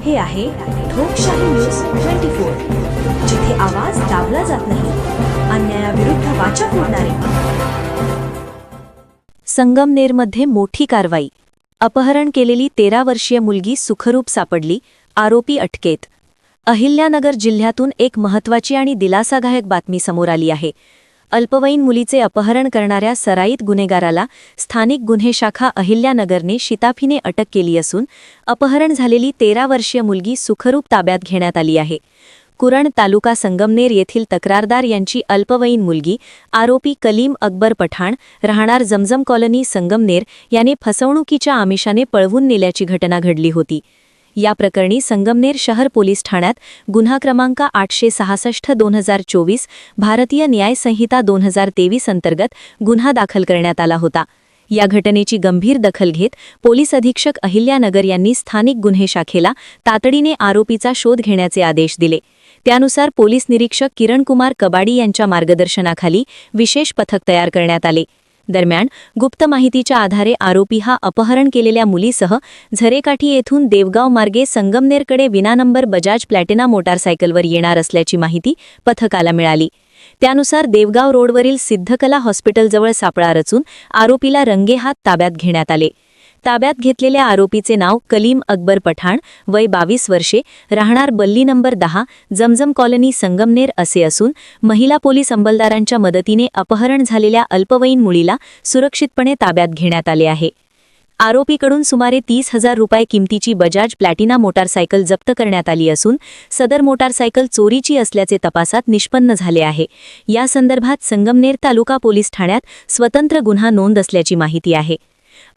हे आहे ठोकशाही न्यूज 24, जिथे आवाज दाबला जात नाही, अन्यायाविरुद्ध वाचा फोडणारे. संगमनेरमध्ये मोठी कारवाई. अपहरण केलेली 13 वर्षीय मुलगी सुखरूप सापडली, आरोपी अटकेत. अहिल्यानगर जिल्ह्यातून एक महत्त्वाची आणि दिलासादायक बातमी समोर आली आहे. अल्पवयीन मुलीचे अपहरण करणाऱ्या सराईत गुन्हेगाराला स्थानिक गुन्हे शाखा अहिल्यानगरने शिताफीने अटक केली असून अपहरण झालेली 13 वर्षीय मुलगी सुखरूप ताब्यात घेण्यात आली आहे. कुरण तालुका संगमनेर येथील तक्रारदार यांची अल्पवयीन मुलगी आरोपी कलीम अकबर पठाण राहणार जमजम कॉलनी संगमनेर याने फसवणुकीच्या आमिषाने पळवून नेल्याची घटना घडली होती. या प्रकरणी संगमनेर शहर पोलीस ठाण्यात गुन्हा क्रमांक 866/2024 भारतीय न्याय संहिता 2023 अंतर्गत गुन्हा दाखल करण्यात आला होता. या घटनेची गंभीर दखल घेत पोलीस अधीक्षक अहिल्यानगर यांनी स्थानिक गुन्हे शाखेला तातडीने आरोपीचा शोध घेण्याचे आदेश दिले. त्यानुसार पोलीस निरीक्षक किरणकुमार कबाडी यांच्या मार्गदर्शनाखाली विशेष पथक तयार करण्यात आले. दरम्यान गुप्त माहितीच्या आधारे आरोपी हा अपहरण केलेल्या मुलीसह झरेकाठी येथून देवगाव मार्गे संगमनेरकडे विनानंबर बजाज प्लॅटिना मोटारसायकलवर येणार असल्याची माहिती पथकाला मिळाली. त्यानुसार देवगाव रोडवरील सिद्धकला हॉस्पिटलजवळ सापळा रचून आरोपीला रंगेहात ताब्यात घेण्यात आले. ताब्यात घेतलेल्या आरोपीचे नाव कलीम अकबर पठाण, वय 22 वर्षे, राहणार बल्ली नंबर 10, जमजम कॉलनी संगमनेर असे असून महिला पोलीस अंमलदारांच्या मदतीने अपहरण झालेल्या अल्पवयीन मुलीला सुरक्षितपणे ताब्यात घेण्यात आले आहे. आरोपीकडून सुमारे 30,000 रुपये किमतीची बजाज प्लॅटिना मोटारसायकल जप्त करण्यात आली असून सदर मोटारसायकल चोरीची असल्याचे तपासात निष्पन्न झाले आहे. या संदर्भात संगमनेर तालुका पोलीस ठाण्यात स्वतंत्र गुन्हा नोंद असल्याची माहिती आहे.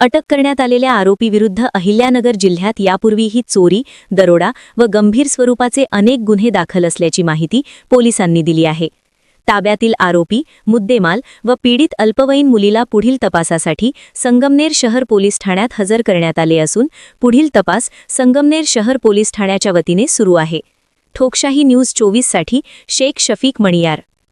अटक करण्यात आलेल्या आरोपीविरुद्ध अहिल्यानगर जिल्ह्यात यापूर्वीही चोरी, दरोडा व गंभीर स्वरूपाचे अनेक गुन्हे दाखल असल्याची माहिती पोलिसांनी दिली आहे. ताब्यातील आरोपी, मुद्देमाल व पीडित अल्पवयीन मुलीला पुढील तपासासाठी संगमनेर शहर पोलीस ठाण्यात हजर करण्यात आले असून पुढील तपास संगमनेर शहर पोलीस ठाण्याच्या वतीने सुरू आहे. ठोकशाही न्यूज 24 साठी शेख शफीक मणियार.